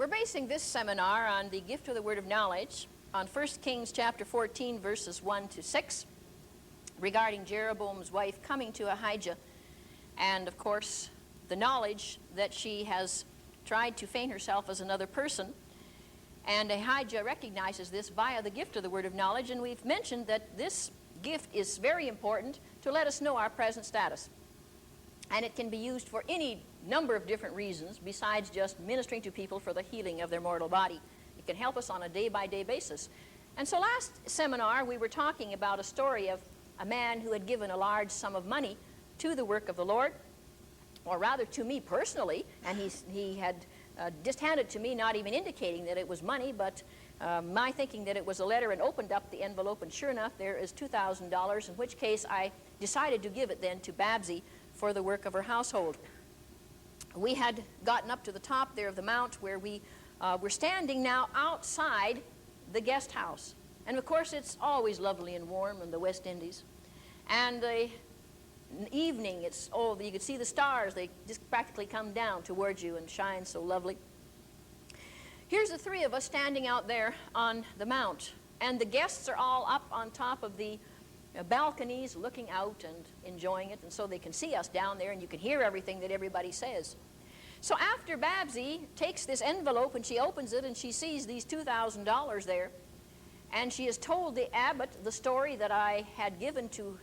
We're basing this seminar on the gift of the word of knowledge on 1 Kings chapter 14 verses 1 to 6 regarding Jeroboam's wife coming to Ahijah, and of course the knowledge that she has tried to feign herself as another person, and Ahijah recognizes this via the gift of the word of knowledge. And we've mentioned that this gift is very important to let us know our present status, and it can be used for any number of different reasons besides just ministering to people for the healing of their mortal body. It can help us on a day-by-day basis. And so last seminar we were talking about a story of a man who had given a large sum of money to the work of the Lord, or rather to me personally, and he had just handed to me, not even indicating that it was money, but my thinking that it was a letter, and opened up the envelope, and sure enough there is $2,000, in which case I decided to give it then to Babsy for the work of her household. We had gotten up to the top there of the mount where we were standing now outside the guest house. And of course it's always lovely and warm in the West Indies. And the evening, you could see the stars. They just practically come down towards you and shine so lovely. Here's the three of us standing out there on the mount. And the guests are all up on top of the balconies looking out and enjoying it, and so they can see us down there and you can hear everything that everybody says. So after Babsy takes this envelope and she opens it and she sees these $2,000 there, and she has told the abbot the story that I had given to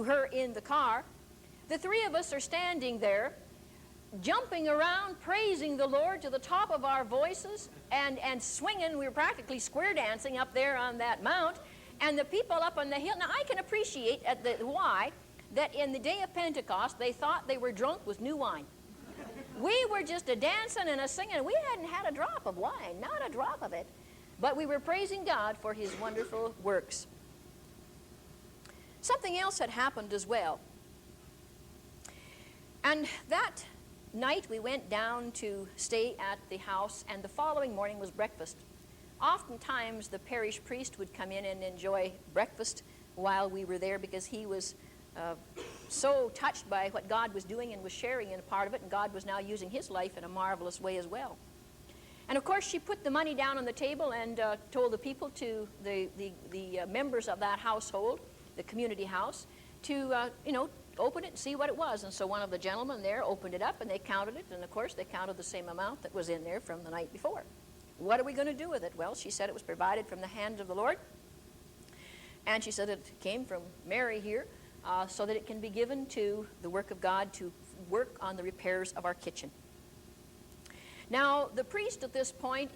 her in the car, the three of us are standing there jumping around, praising the Lord to the top of our voices, and swinging. We were practically square dancing up there on that mount. And the people up on the hill, now I can appreciate why that in the day of Pentecost they thought they were drunk with new wine. We were just a dancing and a singing. We hadn't had a drop of wine, not a drop of it. But we were praising God for His wonderful works. Something else had happened as well. And that night we went down to stay at the house, and the following morning was breakfast. Oftentimes the parish priest would come in and enjoy breakfast while we were there, because he was so touched by what God was doing and was sharing in a part of it, and God was now using his life in a marvelous way as well. And of course she put the money down on the table and told the people, to the members of that household, the community house, to open it and see what it was. And so one of the gentlemen there opened it up and they counted it, and of course they counted the same amount that was in there from the night before. What are we going to do with it? Well, she said it was provided from the hand of the Lord. And she said it came from Mary here, so that it can be given to the work of God to work on the repairs of our kitchen. Now, the priest at this point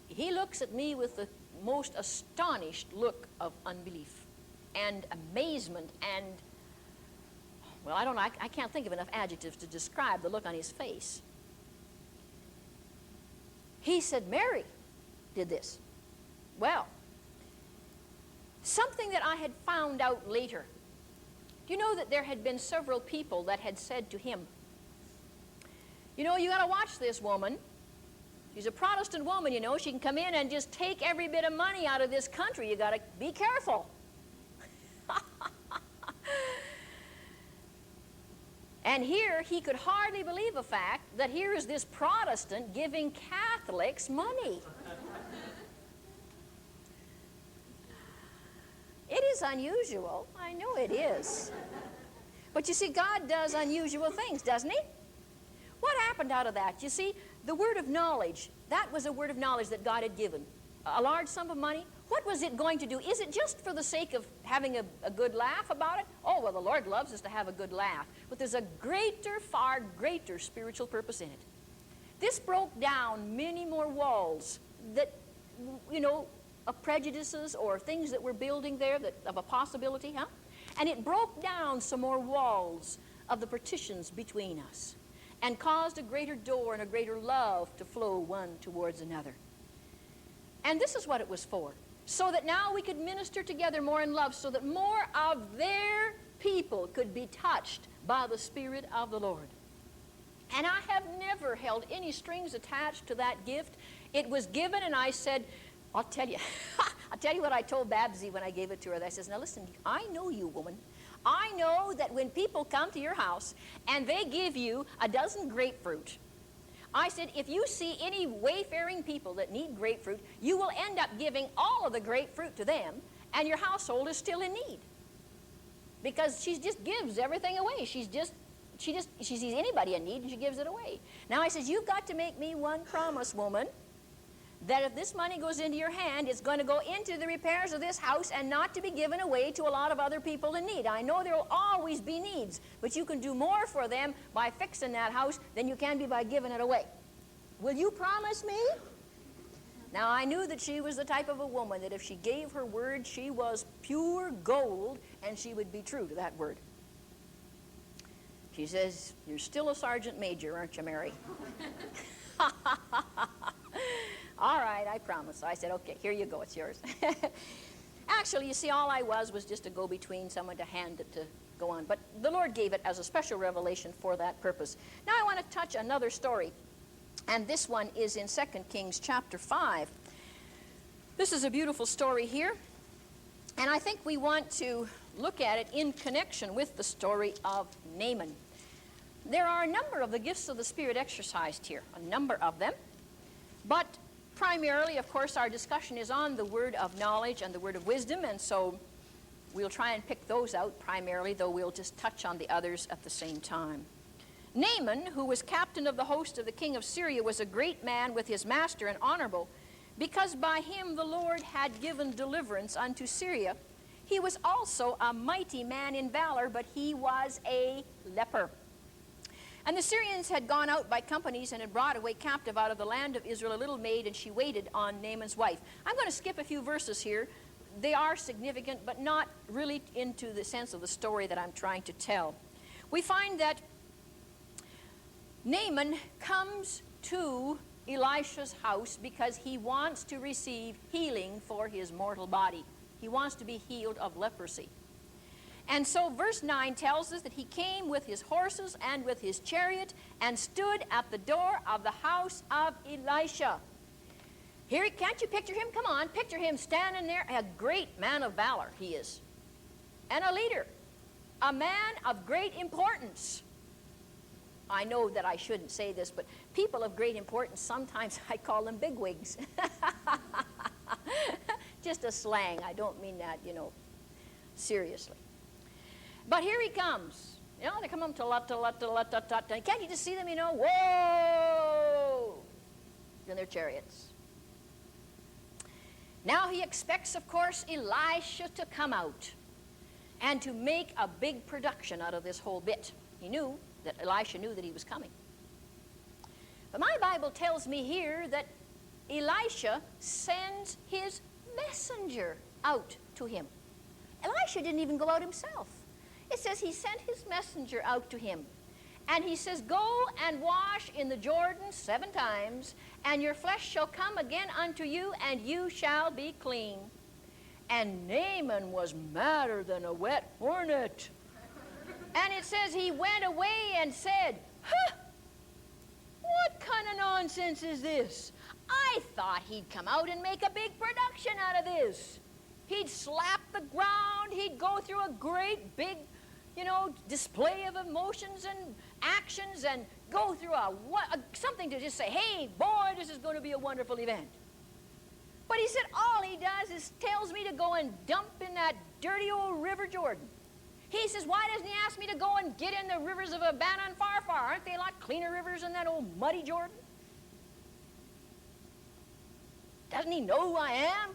he looks at me with the most astonished look of unbelief and amazement and, well, I don't know, I can't think of enough adjectives to describe the look on his face. He said, Mary did this. Well, something that I had found out later. Do you know that there had been several people that had said to him, you know, you got to watch this woman. She's a Protestant woman, you know. She can come in and just take every bit of money out of this country. You got to be careful. And here he could hardly believe the fact that here is this Protestant giving Catholics money. It is unusual. I know it is. But you see, God does unusual things, doesn't He? What happened out of that? You see, the word of knowledge, that was a word of knowledge that God had given. A large sum of money. What was it going to do? Is it just for the sake of having a good laugh about it? Oh, well, the Lord loves us to have a good laugh. But there's a greater, far greater spiritual purpose in it. This broke down many more walls that, of prejudices or things that were building there of a possibility, huh? And it broke down some more walls of the partitions between us and caused a greater door and a greater love to flow one towards another. And this is what it was for. So that now we could minister together more in love, so that more of their people could be touched by the Spirit of the Lord. And I have never held any strings attached to that gift. It was given, and I said, I'll tell you, I'll tell you what I told Babsy when I gave it to her. I says, now listen, I know you, woman. I know that when people come to your house and they give you a dozen grapefruit, I said, if you see any wayfaring people that need grapefruit, you will end up giving all of the grapefruit to them, and your household is still in need. Because she just gives everything away. She sees anybody in need and she gives it away. Now I says, you've got to make me one promise, woman, that if this money goes into your hand, it's going to go into the repairs of this house and not to be given away to a lot of other people in need. I know there will always be needs, but you can do more for them by fixing that house than you can be by giving it away. Will you promise me? Now I knew that she was the type of a woman that if she gave her word, she was pure gold and she would be true to that word. She says, you're still a sergeant major, aren't you, Mary? All right, I promise. So I said, okay, here you go, it's yours. Actually, you see, all I was just a go-between, someone to hand it to go on. But the Lord gave it as a special revelation for that purpose. Now I want to touch another story, and this one is in 2 Kings chapter 5. This is a beautiful story here, and I think we want to look at it in connection with the story of Naaman. There are a number of the gifts of the Spirit exercised here, a number of them, but primarily, of course, our discussion is on the word of knowledge and the word of wisdom, and so we'll try and pick those out primarily, though we'll just touch on the others at the same time. Naaman, who was captain of the host of the king of Syria, was a great man with his master and honorable, because by him the Lord had given deliverance unto Syria. He was also a mighty man in valor, but he was a leper. And the Syrians had gone out by companies and had brought away captive out of the land of Israel a little maid, and she waited on Naaman's wife. I'm going to skip a few verses here. They are significant, but not really into the sense of the story that I'm trying to tell. We find that Naaman comes to Elisha's house because he wants to receive healing for his mortal body. He wants to be healed of leprosy. And so verse 9 tells us that he came with his horses and with his chariot and stood at the door of the house of Elisha. Here, can't you picture him? Come on, picture him standing there. A great man of valor he is. And a leader. A man of great importance. I know that I shouldn't say this, but people of great importance, sometimes I call them bigwigs. Just a slang. I don't mean that, seriously. But here he comes. They come up to can't you just see them, Whoa! In their chariots. Now he expects, of course, Elisha to come out and to make a big production out of this whole bit. Elisha knew that he was coming. But my Bible tells me here that Elisha sends his messenger out to him. Elisha didn't even go out himself. It says he sent his messenger out to him. And he says, go and wash in the Jordan 7 times, and your flesh shall come again unto you, and you shall be clean. And Naaman was madder than a wet hornet. And it says he went away and said, what kind of nonsense is this? I thought he'd come out and make a big production out of this. He'd slap the ground. He'd go through a great big, display of emotions and actions and go through something to just say, hey, boy, this is going to be a wonderful event. But he said all he does is tells me to go and dump in that dirty old river Jordan. He says, why doesn't he ask me to go and get in the rivers of Abana and Pharpar? Aren't they a lot cleaner rivers than that old muddy Jordan? Doesn't he know who I am?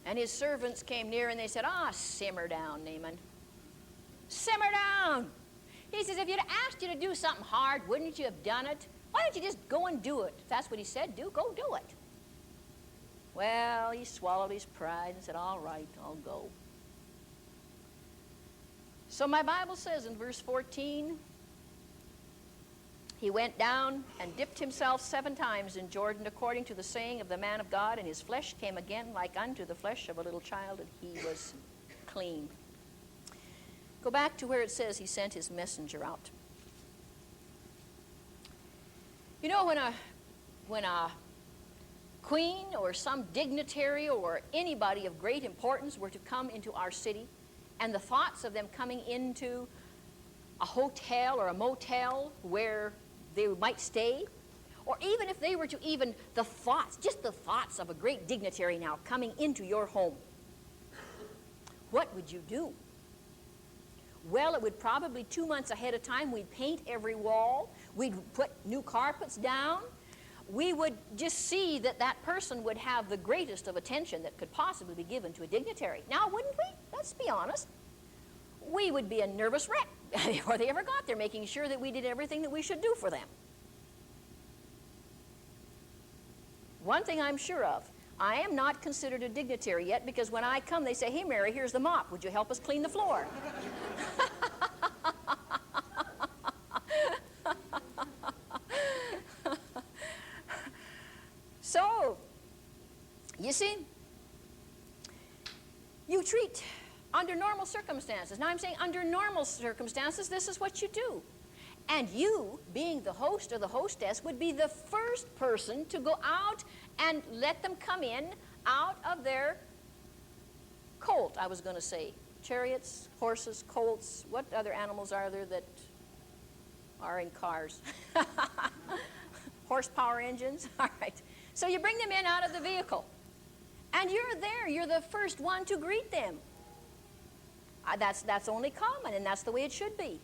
And his servants came near and they said, simmer down, Naaman. Simmer down. He says, if you'd asked you to do something hard, wouldn't you have done it? Why don't you just go and do it? If that's what he said, go do it. Well, he swallowed his pride and said, all right, I'll go. So my Bible says in verse 14, he went down and dipped himself 7 times in Jordan according to the saying of the man of God, and his flesh came again like unto the flesh of a little child, and he was clean. Go back to where it says he sent his messenger out. When a queen or some dignitary or anybody of great importance were to come into our city, and the thoughts of them coming into a hotel or a motel where they might stay, or even if they were to even the thoughts, just the thoughts of a great dignitary now coming into your home, what would you do? Well, it would probably 2 months ahead of time, we'd paint every wall, we'd put new carpets down, we would just see that that person would have the greatest of attention that could possibly be given to a dignitary. Now, wouldn't we? Let's be honest. We would be a nervous wreck before they ever got there, making sure that we did everything that we should do for them. One thing I'm sure of, I am not considered a dignitary yet, because when I come, they say, "Hey, Mary, here's the mop. Would you help us clean the floor?" So, you see, you treat under normal circumstances. Now I'm saying under normal circumstances, this is what you do. And you, being the host or the hostess, would be the first person to go out and let them come in out of their colt, I was going to say. Chariots, horses, colts, what other animals are there that are in cars? Horsepower engines? All right. So you bring them in out of the vehicle. And you're there. You're the first one to greet them. That's only common, and that's the way it should be.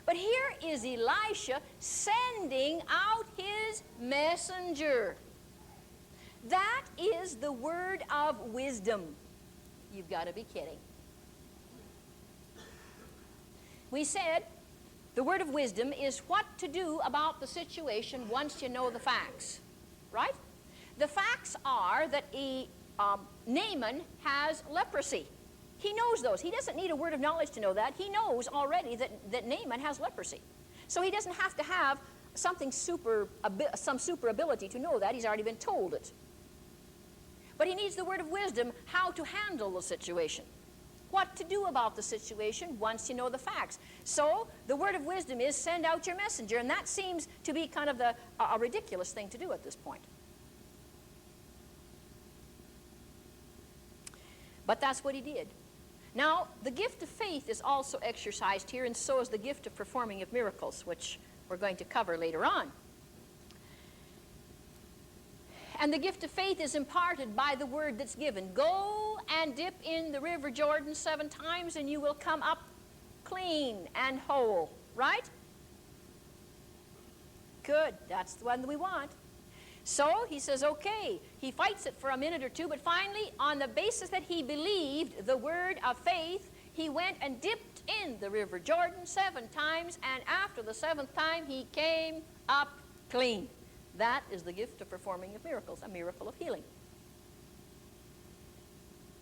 But here is Elisha sending out his messenger. That is the word of wisdom. You've got to be kidding. We said the word of wisdom is what to do about the situation once you know the facts, right? The facts are that Naaman has leprosy. He knows those. He doesn't need a word of knowledge to know that. He knows already that Naaman has leprosy. So he doesn't have to have some super ability to know that. He's already been told it. But he needs the word of wisdom, how to handle the situation. What to do about the situation once you know the facts. So the word of wisdom is send out your messenger, and that seems to be kind of a ridiculous thing to do at this point. But that's what he did. Now, the gift of faith is also exercised here, and so is the gift of performing of miracles, which we're going to cover later on. And the gift of faith is imparted by the word that's given. Go and dip in the river Jordan 7 times, and you will come up clean and whole. Right? Good. That's the one that we want. So he says, okay, he fights it for a minute or two, but finally, on the basis that he believed the word of faith, he went and dipped in the river Jordan 7 times, and after the 7th time, he came up clean. That is the gift of performing of miracles, a miracle of healing.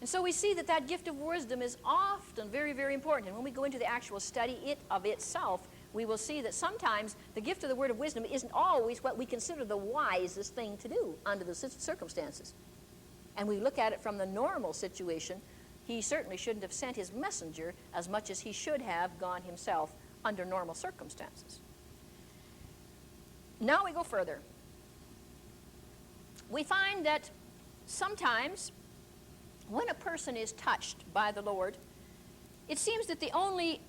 And so we see that that gift of wisdom is often very, very important. And when we go into the actual study of itself, we will see that sometimes the gift of the word of wisdom isn't always what we consider the wisest thing to do under the circumstances. And we look at it from the normal situation. He certainly shouldn't have sent his messenger as much as he should have gone himself under normal circumstances. Now we go further. We find that sometimes when a person is touched by the Lord, it seems that the only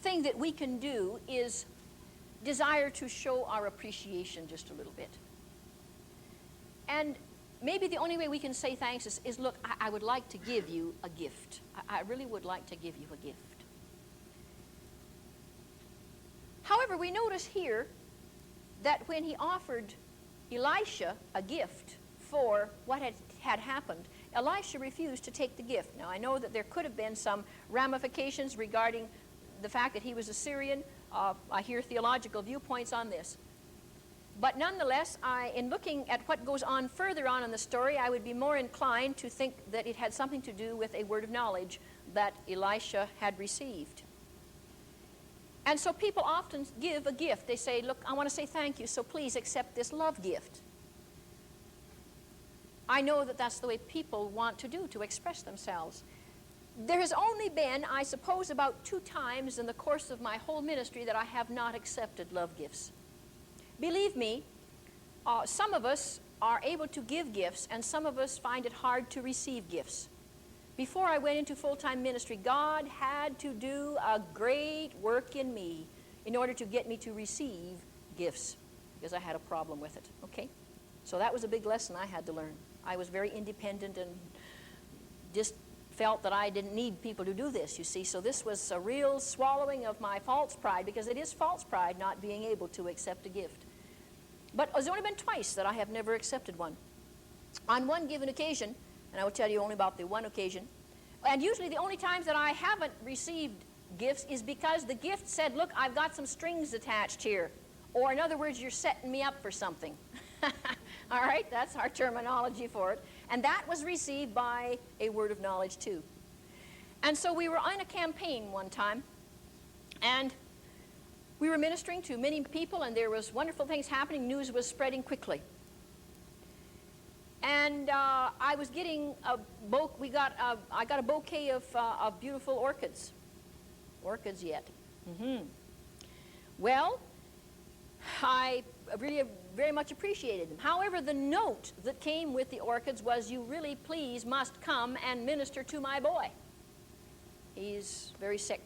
thing that we can do is desire to show our appreciation just a little bit. And maybe the only way we can say thanks is look, I would like to give you a gift. I really would like to give you a gift. However, we notice here that when he offered Elisha a gift for what had happened, Elisha refused to take the gift. Now, I know that there could have been some ramifications regarding the fact that he was a Syrian. I hear theological viewpoints on this. But nonetheless, in looking at what goes on further on in the story, I would be more inclined to think that it had something to do with a word of knowledge that Elisha had received. And so people often give a gift. They say, look, I want to say thank you, so please accept this love gift. I know that that's the way people want to do, to express themselves. There has only been, I suppose, about 2 times in the course of my whole ministry that I have not accepted love gifts. Believe me, some of us are able to give gifts, and some of us find it hard to receive gifts. Before I went into full-time ministry, God had to do a great work in me in order to get me to receive gifts, because I had a problem with it, okay? So that was a big lesson I had to learn. I was very independent and just felt that I didn't need people to do this, you see. So this was a real swallowing of my false pride, because it is false pride not being able to accept a gift. But it's only been twice that I have never accepted one. On one given occasion, and I will tell you only about the one occasion, and usually the only times that I haven't received gifts is because the gift said, look, I've got some strings attached here. Or in other words, you're setting me up for something. All right, that's our terminology for it. And that was received by a word of knowledge too. And so we were on a campaign one time, and we were ministering to many people, and there was wonderful things happening. News was spreading quickly. And I was getting I got a bouquet of beautiful orchids. Orchids yet. Well, I really very much appreciated them. However, the note that came with the orchids was, you really please must come and minister to my boy. He's very sick.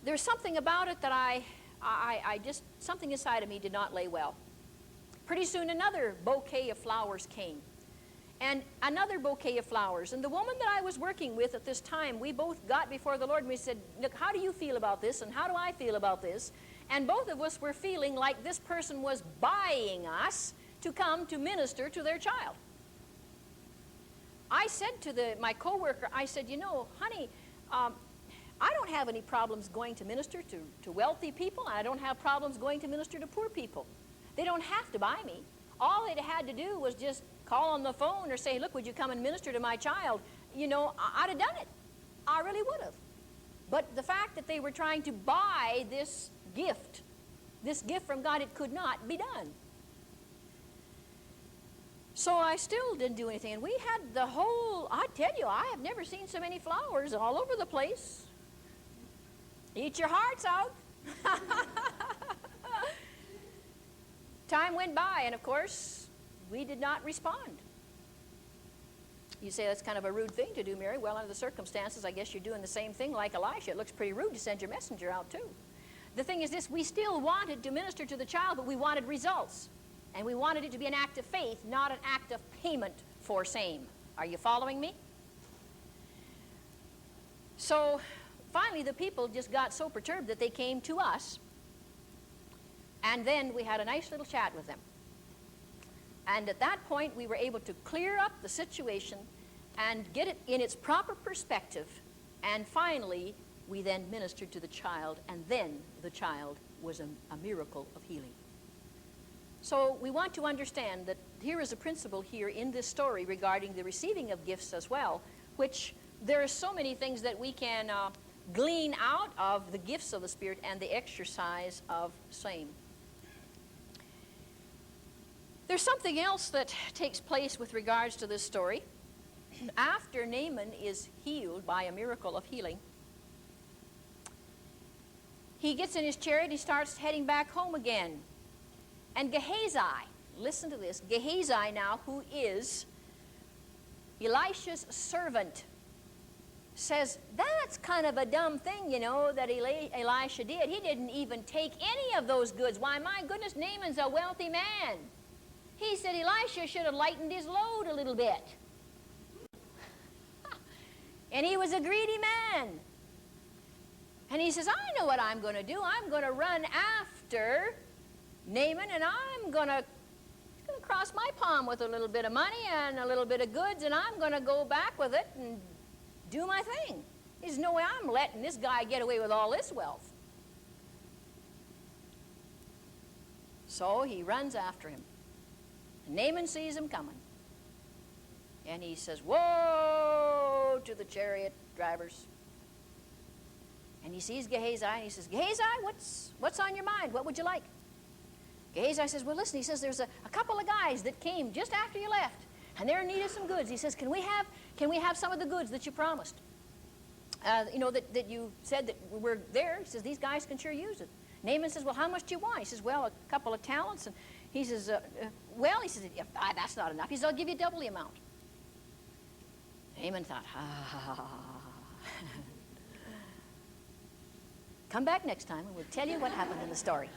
There's something about it that I just, something inside of me did not lay well. Pretty soon another bouquet of flowers came, and another bouquet of flowers. And the woman that I was working with at this time, we both got before the Lord and we said, look, how do you feel about this, and how do I feel about this? And both of us were feeling like this person was buying us to come to minister to their child. I said to my coworker, I said, you know, honey, I don't have any problems going to minister to wealthy people. I don't have problems going to minister to poor people. They don't have to buy me. All they'd had to do was just call on the phone or say, look, would you come and minister to my child? You know, I'd have done it. I really would have. But the fact that they were trying to buy this gift from God, it could not be done. So I still didn't do anything. And we had the whole, I tell you, I have never seen so many flowers all over the place. Eat your hearts out. Time went by, and of course, we did not respond. You say that's kind of a rude thing to do, Mary. Well, under the circumstances, I guess you're doing the same thing like Elisha. It looks pretty rude to send your messenger out, too. The thing is this, we still wanted to minister to the child, but we wanted results. And we wanted it to be an act of faith, not an act of payment for same. Are you following me? So, finally, the people just got so perturbed that they came to us. And then we had a nice little chat with them. And at that point, we were able to clear up the situation and get it in its proper perspective. And finally, we then ministered to the child, and then the child was a miracle of healing. So we want to understand that here is a principle here in this story regarding the receiving of gifts as well, which there are so many things that we can glean out of the gifts of the Spirit and the exercise of same. There's something else that takes place with regards to this story. After Naaman is healed by a miracle of healing, he gets in his chariot and he starts heading back home again. And Gehazi, listen to this, Gehazi now, who is Elisha's servant, says, that's kind of a dumb thing, you know, that Elisha did. He didn't even take any of those goods. Why, my goodness, Naaman's a wealthy man. He said Elisha should have lightened his load a little bit. And he was a greedy man. And he says, I know what I'm going to do. I'm going to run after Naaman, and I'm going to cross my palm with a little bit of money and a little bit of goods, and I'm going to go back with it and do my thing. There's no way I'm letting this guy get away with all this wealth. So he runs after him. And Naaman sees him coming. And he says, woe to the chariot drivers. And he sees Gehazi, and he says, Gehazi, what's on your mind? What would you like? Gehazi says, well, listen, he says, there's a couple of guys that came just after you left, and they're in need of some goods. He says, can we have some of the goods that you promised? You know, that you said that we're there. He says, these guys can sure use it. Naaman says, well, how much do you want? He says, well, a couple of talents. And he says, well, he says, that's not enough. He says, I'll give you double the amount. Naaman thought, Come back next time and we'll tell you what happened in the story.